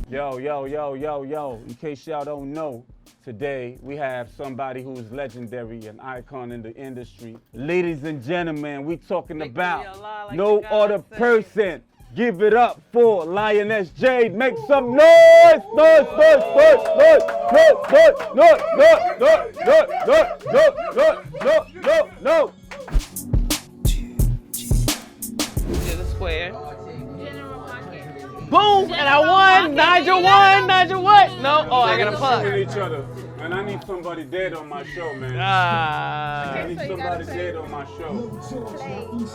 Yo. In case y'all don't know, today we have somebody who is legendary, an icon in the industry. Ladies and gentlemen, we talking about no other person. Give it up for Lioness Jade. Make some noise! No. To the square. Boom! And I won! Nigel won! Nigel what? No? Oh, I got a puck. Each other. And I need somebody dead on my show, man. I need somebody dead on my show.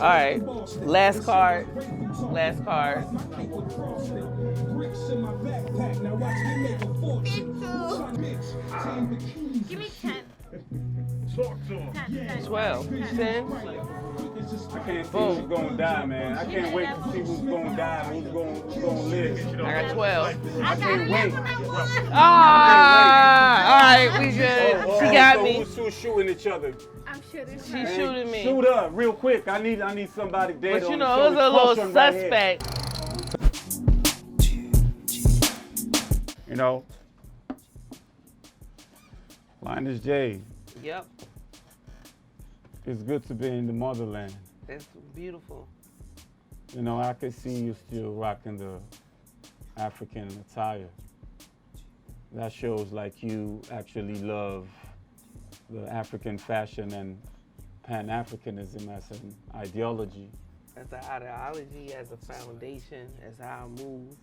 All right. Last card. Give me 10. 12. 10. I can't see who's gonna die, man. I can't wait to see who's gonna die and who's gonna live. I got 12. I can't wait. All right, we good. She got me. Who's shooting each other? I'm shooting her. She's shooting me. Shoot up real quick. I need somebody dead But on you the know, show. it was a little Right suspect. you know, Lioness Jade. Yep. It's good to be in the motherland. It's beautiful. You know, I could see you still rocking the African attire. That shows like you actually love the African fashion and Pan-Africanism as an ideology. As an ideology, as a foundation, as how I move,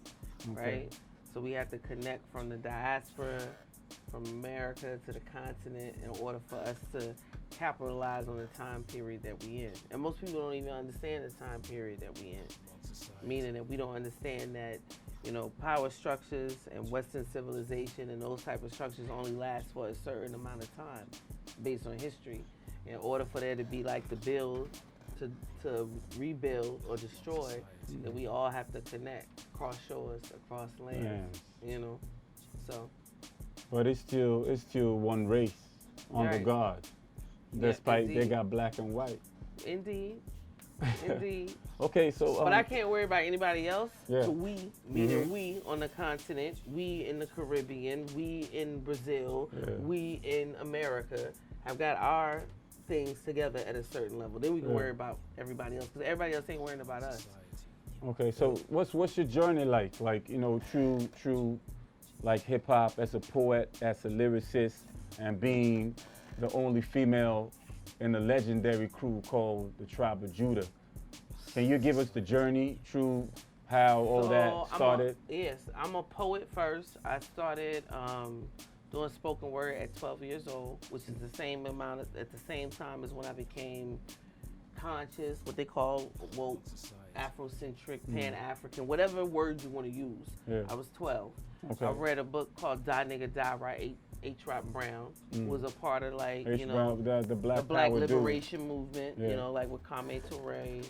right? So we have to connect from the diaspora, from America to the continent in order for us to capitalize on the time period that we in. And most people don't even understand the time period that we in. Meaning that we don't understand that, you know, power structures and Western civilization and those type of structures only last for a certain amount of time based on history. In order for there to be like the build, to rebuild or destroy, then we all have to connect across shores, across lands, you know, so. But it's still one race under Right. God, despite indeed. they got black and white. Indeed. Okay, so. But I can't worry about anybody else. Yeah. So we, meaning we on the continent, we in the Caribbean, we in Brazil, we in America, have got our things together at a certain level. Then we can worry about everybody else, because everybody else ain't worrying about us. Okay, so what's your journey like? Like, you know, true, like hip hop as a poet, as a lyricist, and being the only female in a legendary crew called the Tribe of Judah. Can you give us the journey through how all that started? Yes, I'm a poet first. I started doing spoken word at 12 years old, which is the same amount at the same time as when I became conscious, what they call woke, Afrocentric, Pan-African, whatever word you want to use. Yeah. I was 12. Okay. I read a book called Die Nigga Die Right, H. Rap Brown, was a part of like, H. you know, Brown, the Black Black Power Liberation Movement, Yeah. you know, like with Kwame Ture,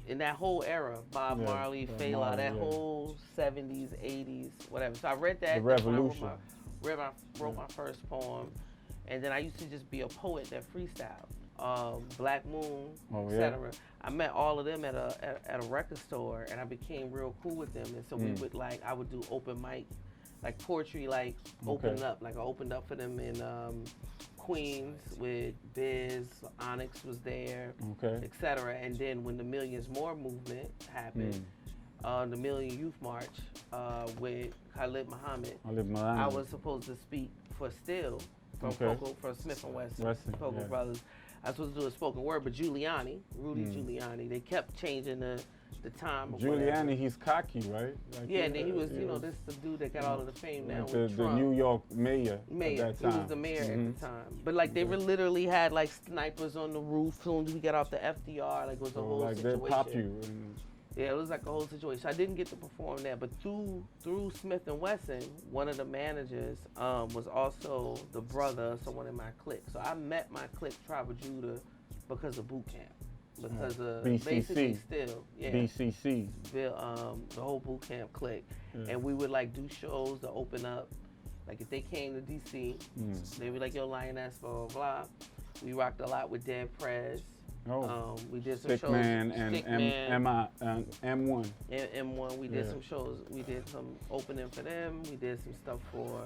in that whole era, Bob Marley, Fela, that whole 70s, 80s, whatever. So I read that. The revolution. Wrote my first poem, and then I used to just be a poet that freestyled. Black Moon, etc. I met all of them at a record store, and I became real cool with them. And so we would I would do open mic, like poetry, open up. Like I opened up for them in Queens with Biz, Onyx was there, etc. And then when the Millions More movement happened, the Million Youth March with Khalid Muhammad, I was supposed to speak for Still from for Smith and Wesson, Cocoa Brothers. I was supposed to do a spoken word, but Rudy Giuliani, they kept changing the time. Giuliani, he's cocky, right? Like and then he was, you know, this the dude that got all of the fame now with the Trump. New York mayor at that He time. was the mayor at the time. But like they literally had like snipers on the roof. As soon as we got off the FDR, like it was a whole situation. They pop you. Yeah, it was like a whole situation. I didn't get to perform there, but through Smith and Wesson, one of the managers was also the brother of someone in my clique. So I met my clique, Tribe of Judah, because of boot camp. Because of BCC. basically Still, BCC. The whole boot camp clique. And we would like do shows to open up. Like if they came to DC, they'd be like, yo, Lioness, blah, blah, blah. We rocked a lot with Dead Prez. Oh. We did some Stick shows. Man and M1. M1. We did some shows. We did some opening for them. We did some stuff for,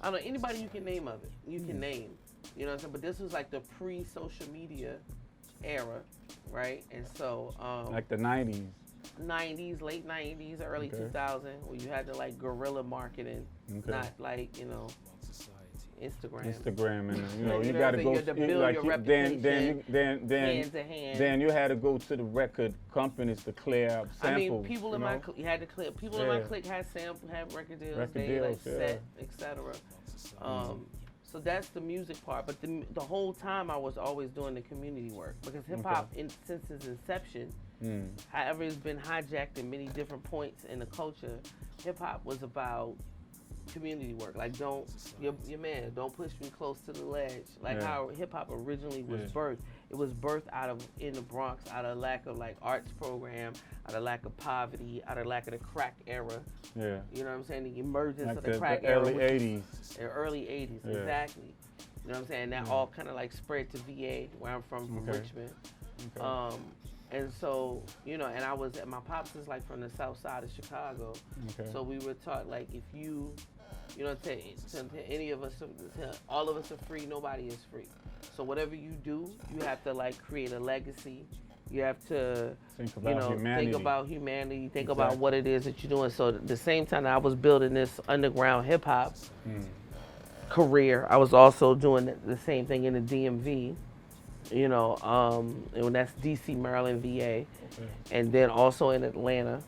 I don't know, anybody you can name of it. You can name. You know what I'm saying? But this was like the pre-social media era, right? And so like the 90s. 90s, late 90s, early 2000, where you had to like guerrilla marketing, not like, you know, Instagram and you got to go to build your reputation, hand to hand. Then you had to go to the record companies to clear up samples. I mean, people in my you had to clear. People in my clique had record deals, set, etc. So that's the music part. But the whole time I was always doing the community work because hip hop, since its inception, however it's been hijacked at many different points in the culture, hip hop was about community work. Like, don't push me close to the ledge. Like how hip hop originally was birthed. It was birthed in the Bronx out of lack of like arts program, out of lack of poverty, out of lack of the crack era. Yeah. You know what I'm saying? The emergence like of the crack era. Early 80s. The early 80s, exactly. You know what I'm saying? That all kind of like spread to VA, where I'm from Richmond. Okay. And so, and I was my pops is like from the south side of Chicago. Okay. So we were taught like if you to any of us, all of us are free, nobody is free. So whatever you do, you have to like create a legacy. You have to think about humanity, think about what it is that you're doing. So at the same time I was building this underground hip hop career, I was also doing the same thing in the DMV. And that's DC, Maryland, VA, and then also in Atlanta.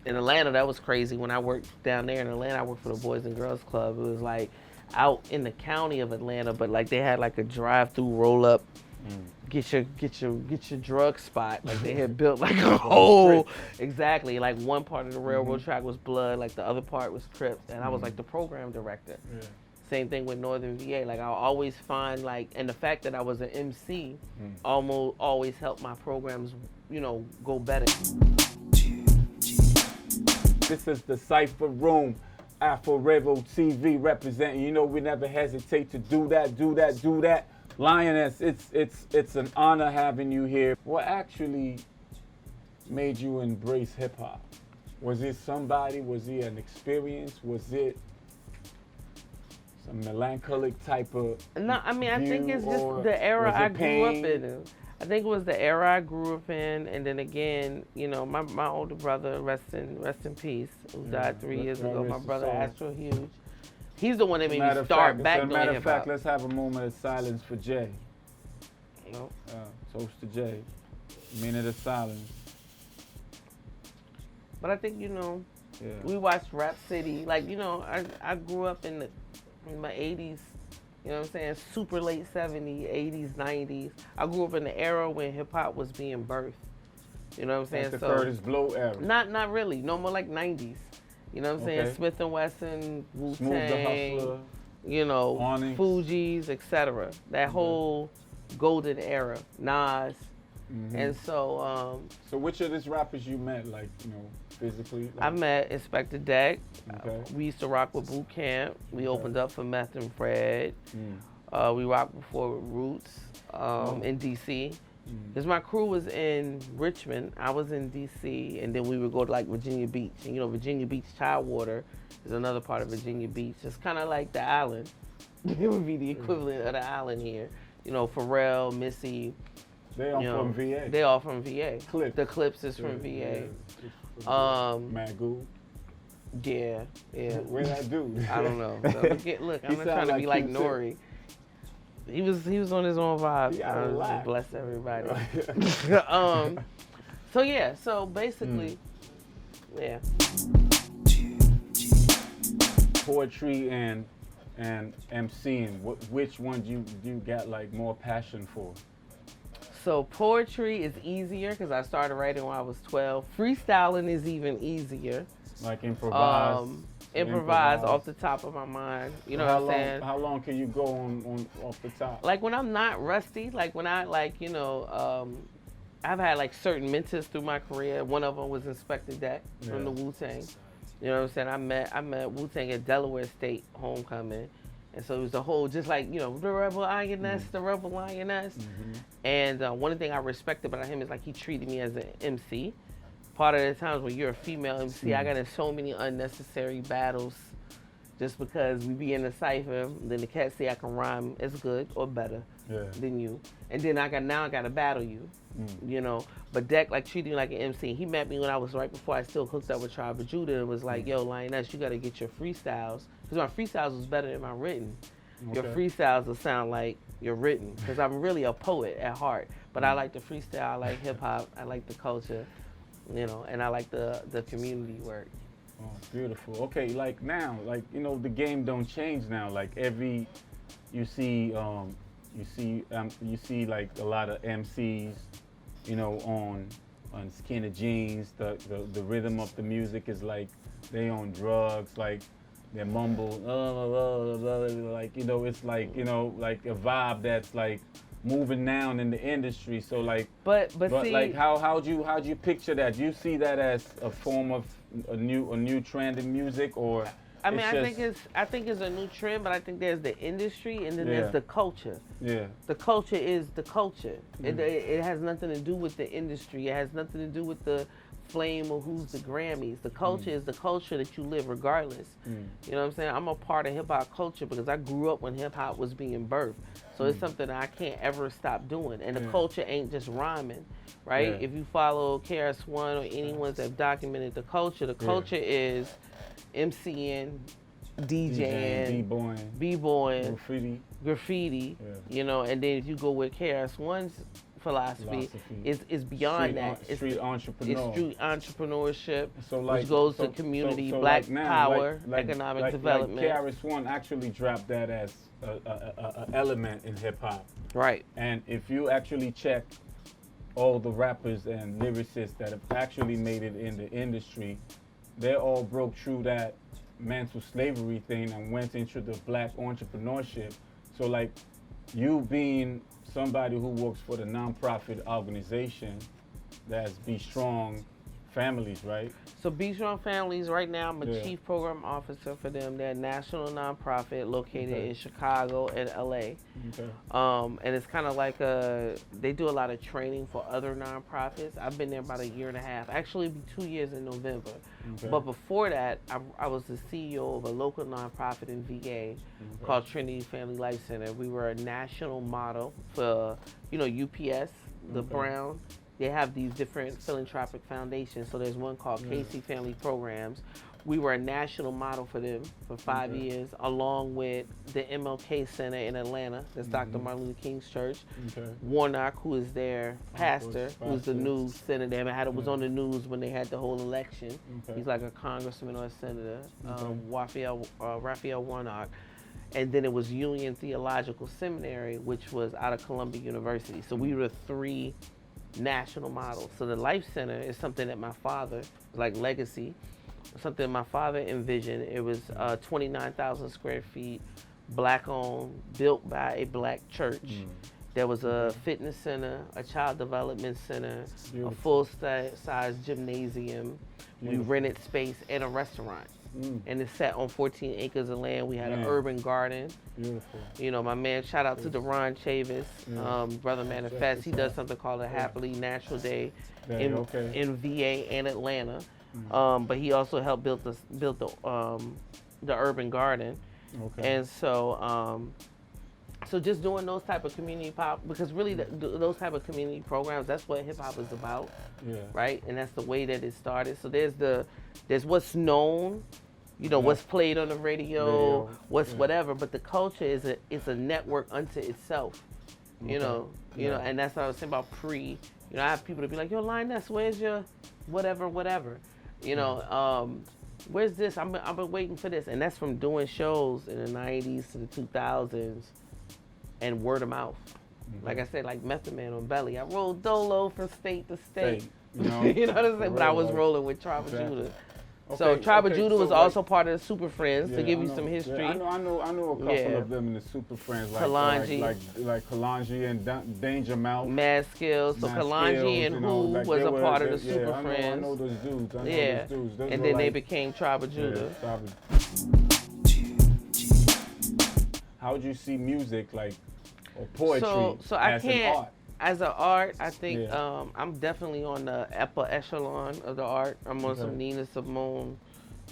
In Atlanta, that was crazy. When I worked down there in Atlanta, I worked for the Boys and Girls Club. It was like out in the county of Atlanta, but like they had like a drive-through roll-up, get your drug spot. Like they had built like a whole like one part of the railroad track was Blood, like the other part was Crip, and I was like the program director. Yeah. Same thing with Northern VA. Like I always find and the fact that I was an MC almost always helped my programs, go better. This is the Cypher Room, AFOREVO TV representing. We never hesitate to do that. Lioness, it's an honor having you here. What actually made you embrace hip hop? Was it somebody? Was it an experience? Was it some melancholic type of No, I mean, I think it's just the era I grew up in. I think it was the era I grew up in, and then again, my older brother, rest in peace, who died 3 years ago. My brother Astro Huge. He's the one that made me start back doing hip hop. Matter of fact, let's have a moment of silence for Jay. Toast to Jay. Minute of silence. But I think we watched Rap City. Like I grew up in my 80s. You know what I'm saying? Super late 70s, 80s, 90s. I grew up in the era when hip hop was being birthed. You know what I'm saying? That's the Curtis Blow era. Not really. No more like 90s. You know what I'm saying? Smith & Wesson, Wu-Tang, Fugees, etc. That whole golden era. Nas. And so So which of these rappers you met, physically? I met Inspector Deck. We used to rock with Boot Camp. We opened up for Meth and Fred. We rocked before with Roots in DC. Because my crew was in Richmond, I was in DC, and then we would go to like Virginia Beach. And Virginia Beach Tidewater is another part of Virginia Beach. It's kind of like the island. It would be the equivalent of the island here. Pharrell, Missy. They all from VA. They all from VA. Clips. The Clips is from VA. Magoo. Yeah. Where'd I do? I don't know. So, look, I'm not trying to be like Nori. He was on his own vibe. Bless everybody. So basically, Poetry and emceeing. Which one do you got more passion for? So poetry is easier because I started writing when I was 12. Freestyling is even easier. Like improvise. Improvise off the top of my mind. You know what I'm saying? How long can you go on off the top? Like when I'm not rusty, like when I I've had certain mentors through my career. One of them was Inspector Deck from the Wu-Tang. You know what I'm saying? I met Wu-Tang at Delaware State homecoming. And so it was the whole, just like, you know, the rebel lioness, the rebel lioness. And one thing I respect about him is like he treated me as an MC. Part of the times when you're a female MC, I got in so many unnecessary battles just because we be in the cypher. Then the cats say I can rhyme as good or better than you. And then I got to battle you, you know. But Deck like treated me like an MC. He met me when I was right before I still hooked up with Tribe of Judah and was like, yo, Lioness, you got to get your freestyles. Because my freestyles was better than my written. Your freestyles will sound like you're written. Because I'm really a poet at heart. But I like the freestyle, I like hip hop, I like the culture, you know, and I like the community work. Oh, beautiful. Okay, like now, like, you know, the game don't change now. Like you see like a lot of MCs, you know, on skinny jeans. The rhythm of the music is like they on drugs, like they mumble, like, you know, it's like, you know, like a vibe that's like moving down in the industry. So like, but see, like how'd you picture that? Do you see that as a form of a new trend in music, or? I mean, I think it's a new trend, but I think there's the industry and then there's the culture. Yeah. The culture is the culture. It has nothing to do with the industry. It has nothing to do with the flame or who's the Grammys. The culture is the culture that you live regardless. You know what I'm saying? I'm a part of hip hop culture because I grew up when hip hop was being birthed. So it's something that I can't ever stop doing. And the culture ain't just rhyming, right? If you follow KRS-One or anyone that documented the culture is emceeing, DJing, b-boying, graffiti, you know, and then if you go with KRS-One's philosophy is beyond that. It's street entrepreneurship, so like, which goes to community, black power, economic development. Like KRS-One actually dropped that as a element in hip hop. Right. And if you actually check all the rappers and lyricists that have actually made it in the industry, they all broke through that mental slavery thing and went into the black entrepreneurship. So like you being somebody who works for the nonprofit organization that's Be Strong Families, right? So Be Strong Families, right now I'm a chief program officer for them. They're a national nonprofit located in Chicago and LA. And it's kind of like they do a lot of training for other nonprofits. I've been there about a year and a half. Actually, it'll be 2 years in November. But before that, I was the CEO of a local nonprofit in VA called Trinity Family Life Center. We were a national model for, you know, UPS, the Brown. They have these different philanthropic foundations. So there's one called Casey Family Programs. We were a national model for them for 5 years, along with the MLK Center in Atlanta. That's Dr. Martin Luther King's church. Warnock, who is their pastor, who's the news senator. It was on the news when they had the whole election. He's like a congressman or a senator, Raphael Warnock. And then it was Union Theological Seminary, which was out of Columbia University. So we were 3 national models. So the Life Center is something that my father, like legacy, something my father envisioned. It was 29,000 square feet, black owned, built by a black church. There was a fitness center, a child development center, a full-size gymnasium. We rented space and a restaurant. And it's set on 14 acres of land. We had an urban garden. Beautiful. You know, my man, shout out to Deron Chavis, Brother Manifest. He does something called a Happily Natural Day in VA and Atlanta. But he also helped build the urban garden. And so so just doing those type of community pop, because really those type of community programs, that's what hip hop is about, right? And that's the way that it started. So there's what's known, you know, what's played on the radio, what's whatever, but the culture is a network unto itself, you know, and that's what I was saying about you know, I have people to be like, yo, Lioness, where's your whatever, you know, where's this? I've been waiting for this, and that's from doing shows in the 90s to the 2000s. And word of mouth. Like I said, like Method Man on Belly. I rolled dolo from state to state. You know, you know what I'm saying? But I was rolling with Tribe of Judah. So Tribe of Judah was also part of the Super Friends, to give you some history. I know a couple of them in the Super Friends, like Kalanji and Danger Mouse. Mad Skills. So Kalanji and Who was a part of the Super Friends. I know those dudes. And then they became Tribe of Judah. how do you see music like or poetry so I as can't, an art? As an art, I think Yeah. I'm definitely on the upper echelon of the art. I'm on some Nina Simone,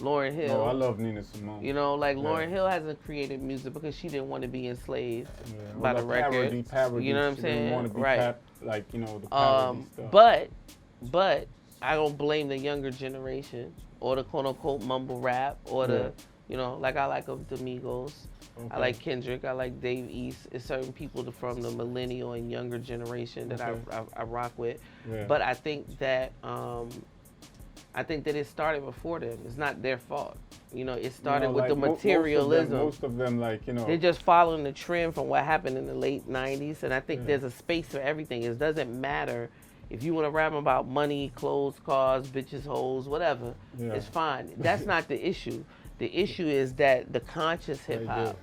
Lauryn Hill. No, I love Nina Simone. You know, like Lauryn Hill hasn't created music because she didn't want to be enslaved by the record. Parody. You know what I'm She saying? didn't want to be Right. like, you know, the parody stuff. But I don't blame the younger generation or the quote unquote mumble rap or the, you know, like I like of the Migos. Okay. I like Kendrick. I like Dave East. It's certain people from the millennial and younger generation that I rock with. Yeah. But I think that it started before them. It's not their fault. You know, it started with the materialism. Most of them, like, you know. They're just following the trend from what happened in the late 90s. And I think there's a space for everything. It doesn't matter if you want to rap about money, clothes, cars, bitches, hoes, whatever. It's fine. That's not the issue. The issue is that the conscious hip hop,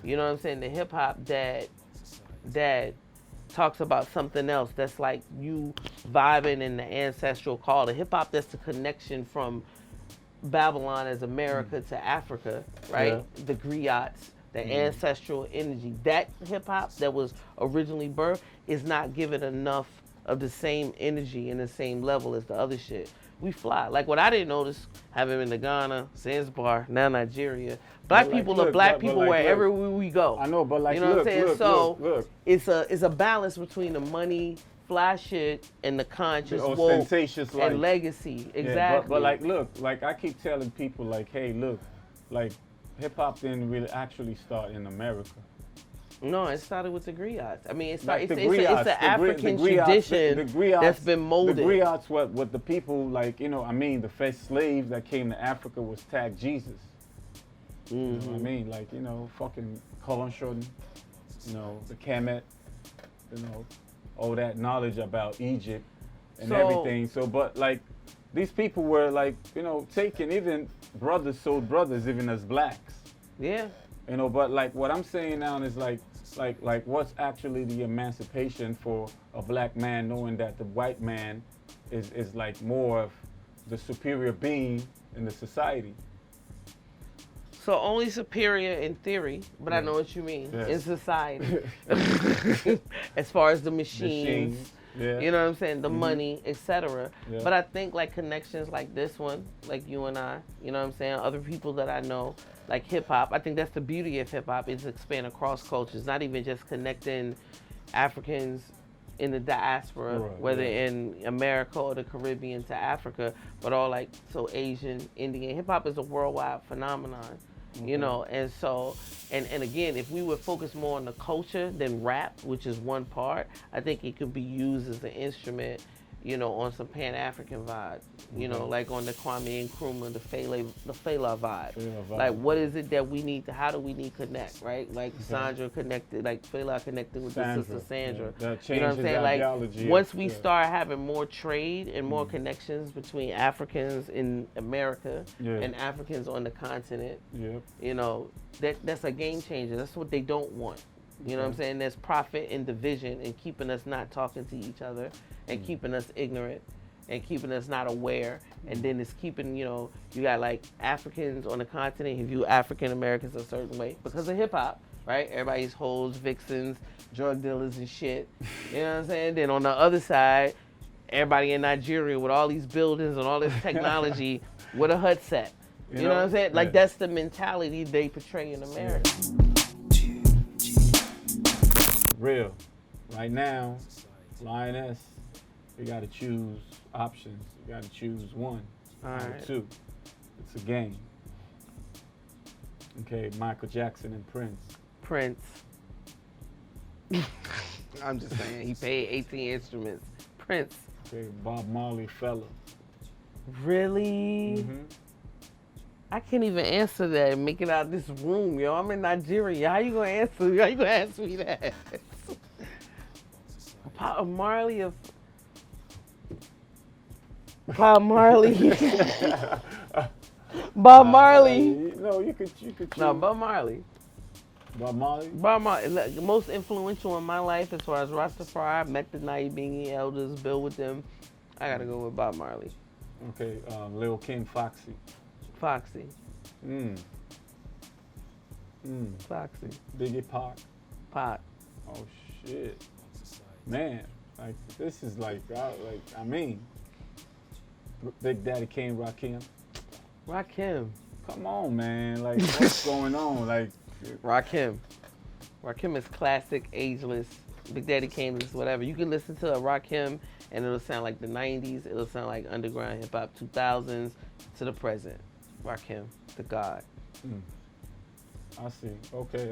you know what I'm saying? The hip hop that talks about something else, that's like you vibing in the ancestral call. The hip hop that's the connection from Babylon as America to Africa, right? The griots, the ancestral energy. That hip hop that was originally birthed is not given enough of the same energy and the same level as the other shit. We fly. Like what I didn't notice, having been to Ghana, Zanzibar, now Nigeria, black people are black people wherever we go. I know, but like, you know what I'm saying? Look. It's a balance between the money, fly shit, and the conscious, the woke, ostentatious life. and legacy. Exactly. Yeah, but like, look, like I keep telling people, like, hey, look, like hip hop didn't really actually start in America. No, it started with the griots. I mean, it's Like an African tradition that's been molded. The griots, what the people, like, you know, I mean, the first slaves that came to Africa was tag Jesus. You know what I mean? Like, you know, fucking Colonshon, you know, the Kemet, you know, all that knowledge about Egypt and everything. So, but like, these people were like, you know, taking, even brothers sold brothers even as blacks. Yeah. You know, but like what I'm saying now is like what's actually the emancipation for a black man, knowing that the white man is like more of the superior being in the society. So only superior in theory, but I know what you mean, in society. As far as the machines. You know what I'm saying? The money, etc. But I think like connections like this one, like you and I, you know what I'm saying? Other people that I know, like hip hop. I think that's the beauty of hip hop, is expand across cultures, not even just connecting Africans in the diaspora, whether in America or the Caribbean to Africa, but all like, so Asian, Indian. Hip hop is a worldwide phenomenon. You know, and so, and again, if we would focus more on the culture than rap, which is one part, I think it could be used as an instrument, you know, on some Pan-African vibe, you know, like on the Kwame Nkrumah, the Fela vibe. Like, what is it that we need to, how do we need to connect, right? Like Sandra connected, like Fela connected with the sister Sandra. You know what I'm saying? Like, once we start having more trade and more connections between Africans in America and Africans on the continent, you know, that's a game changer. That's what they don't want. You know what I'm saying? There's profit and division and keeping us not talking to each other and keeping us ignorant and keeping us not aware. And then it's keeping, you know, you got like Africans on the continent who view African Americans a certain way because of hip hop, right? Everybody's hoes, vixens, drug dealers and shit. You know what I'm saying? Then on the other side, everybody in Nigeria with all these buildings and all this technology with a hut set. You know what I'm saying? Like that's the mentality they portray in America. Real. Right now, Lioness, you gotta choose options. You gotta choose one, or two. It's a game. Okay, Michael Jackson and Prince. Prince. I'm just saying, he paid 18 instruments. Prince. Okay, Bob Marley, Fella. Really? I can't even answer that and make it out of this room, yo. I'm in Nigeria. How you gonna answer me that? Bob Marley of Bob Marley. Bob Marley. No, you could choose. No, Bob Marley. Bob Marley? Bob Marley. The most influential in my life as far as Rastafari, met the Naibingi elders, built with them. I gotta go with Bob Marley. Okay, Lil Kim, Foxy. Foxy. Foxy. Biggie Pac. Pac. Oh shit, man! Like this is like I mean, Big Daddy Kane, Rakim. Rakim. Come on, man! Like what's going on? Like Rakim. Rakim is classic, ageless. Big Daddy Kane is whatever. You can listen to a Rakim and it'll sound like the 90s. It'll sound like underground hip hop 2000s to the present. Rakim, the god. I see. Okay,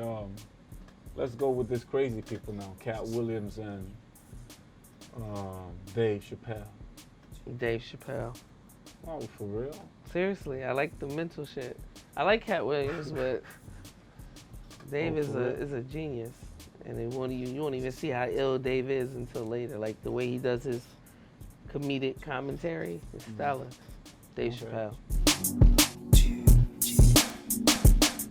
let's go with this crazy people now. Cat Williams and Dave Chappelle. Dave Chappelle. Oh, for real? Seriously, I like the mental shit. I like Cat Williams, but Dave is a genius. And you won't even see how ill Dave is until later. Like the way he does his comedic commentary is stellar. Dave Chappelle.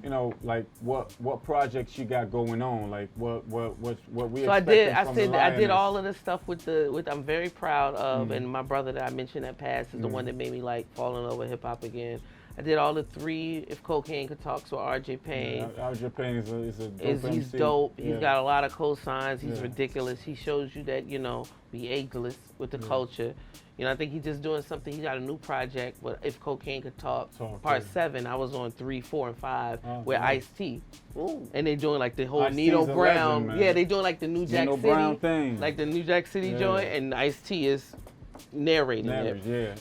You know, like what projects you got going on? Like what we So expecting I did all of the stuff with I'm very proud of, and my brother that I mentioned that passed is the one that made me like fall in love with hip hop again. I did all the 3 If Cocaine Could Talk, so RJ Payne. Yeah, RJ Payne is a dope He's MC. dope. Yeah. He's got a lot of cosigns. He's ridiculous. He shows you that, we ageless with the culture. I think he's just doing something. He got a new project with If Cocaine Could Talk, part 7. I was on 3, 4, and 5 with Ice-T. And they're doing like the whole Ice-T's Nino a Brown. legend, Yeah, they doing like the New Jack Nino City. Brown thing. Like the New Jack City joint, and Ice-T is narrating it. Yeah.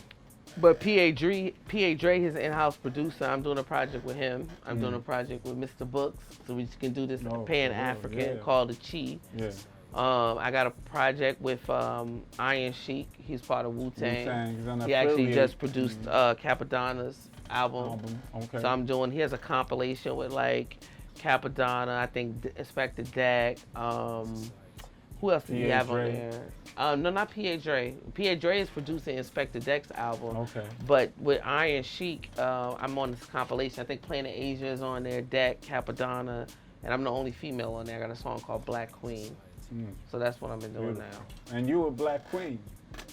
But P.A. Dre, his in-house producer, I'm doing a project with him. I'm doing a project with Mr. Books, so we can do this Pan-African called the Chi. Yeah. I got a project with Iron Sheik. He's part of Wu-Tang. He's on He actually just produced Capadonna's album. Okay. So he has a compilation with like Capadonna, I think Inspector Dag. Who else did he have on there? No, not P.A. Dre. P.A. Dre is producing Inspector Deck's album. Okay. But with Iron Sheik, I'm on this compilation. I think Planet Asia is on there, Deck, Capadonna, and I'm the only female on there. I got a song called Black Queen. So that's what I've been doing now. And you a Black Queen.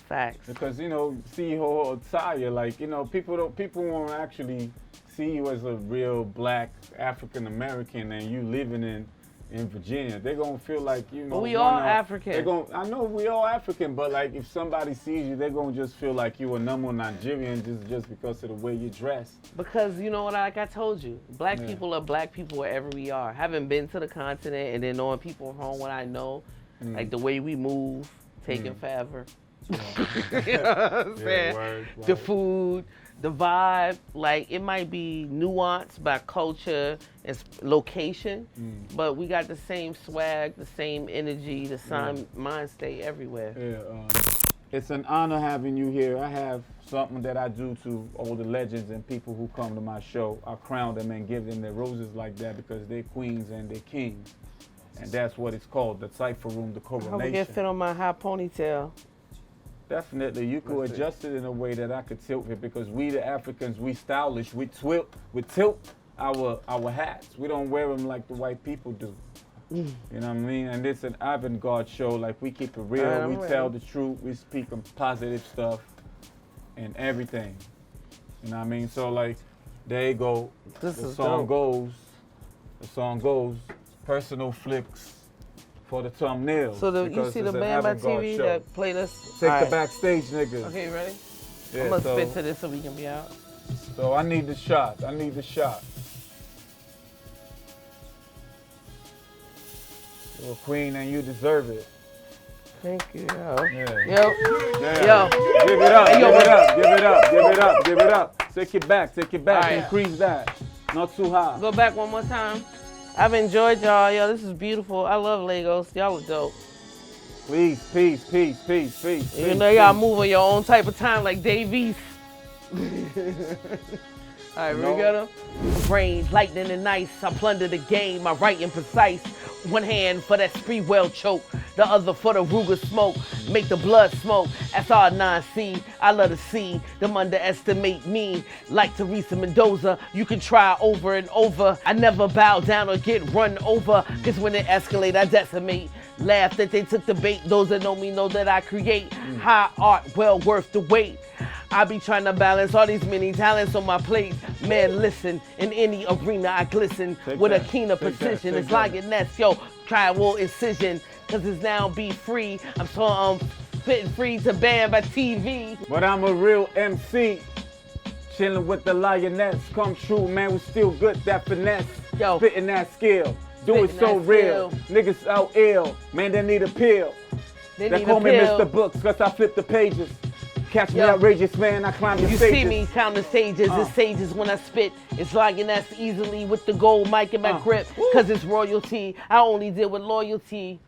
Facts. Because see your attire, like people won't actually see you as a real Black African American, and you living in Virginia. They're gonna feel like But we all African. I know we all African, but like if somebody sees you, they're gonna just feel like you a number Nigerian just because of the way you dress. Because you know what, like I told you, Black people are Black people wherever we are. Having been to the continent and then knowing people from what I know, like the way we move, taking forever. You know what I'm saying? Word. The food, the vibe, like it might be nuanced by culture and location, but we got the same swag, the same energy, the same mind state everywhere. Yeah, it's an honor having you here. I have something that I do to all the legends and people who come to my show. I crown them and give them their roses like that because they're queens and they're kings. And that's what it's called, the Cypher Room, the coronation. I would get fit on my high ponytail. Definitely, you could adjust it in a way that I could tilt it because we the Africans, we stylish, we tilt our hats. We don't wear them like the white people do. You know what I mean? And it's an avant-garde show, like we keep it real, we tell the truth, we speak on positive stuff and everything. You know what I mean? So like, there you go. The song goes, personal flicks for the thumbnail. So you see the band by TV show that played us? Take the backstage niggas. Okay, you ready? Yeah, I'm gonna spit to this so we can be out. So I need the shot. You're a queen and you deserve it. Thank you, yo. Yeah. Yo. Give it up, give it up. Take it back, right. Increase that. Not too high. Go back one more time. I've enjoyed y'all. Yo, this is beautiful. I love Lagos. Y'all are dope. Please, peace. You know y'all move on your own type of time like Davies. All right, we got him. Rain, lightning, and ice. I plunder the game. I write and precise. One hand for that spree well choke. The other for the Ruger smoke. Make the blood smoke. SR9C. I love to see them underestimate me. Like Teresa Mendoza. You can try over and over. I never bow down or get run over. Cause when it escalate, I decimate. Laugh that they took the bait. Those that know me know that I create high art well worth the wait. I be trying to balance all these many talents on my plate. Man, listen, in any arena I glisten with a keener precision. It's Lioness, yo, tribal incision, cause it's now be free. I'm so spitting free to ban by TV. But I'm a real MC, chilling with the Lioness. Come true, man, we still good, that finesse. Yo, spitting that skill, do it so real. Niggas out ill, man, they need a pill. They call me Mr. Books, cause I flip the pages. Catch me outrageous, man, I climb the stages. You see me count the stages, it's stages when I spit. It's Lioness easily with the gold mic in my grip. Cause it's royalty, I only deal with loyalty.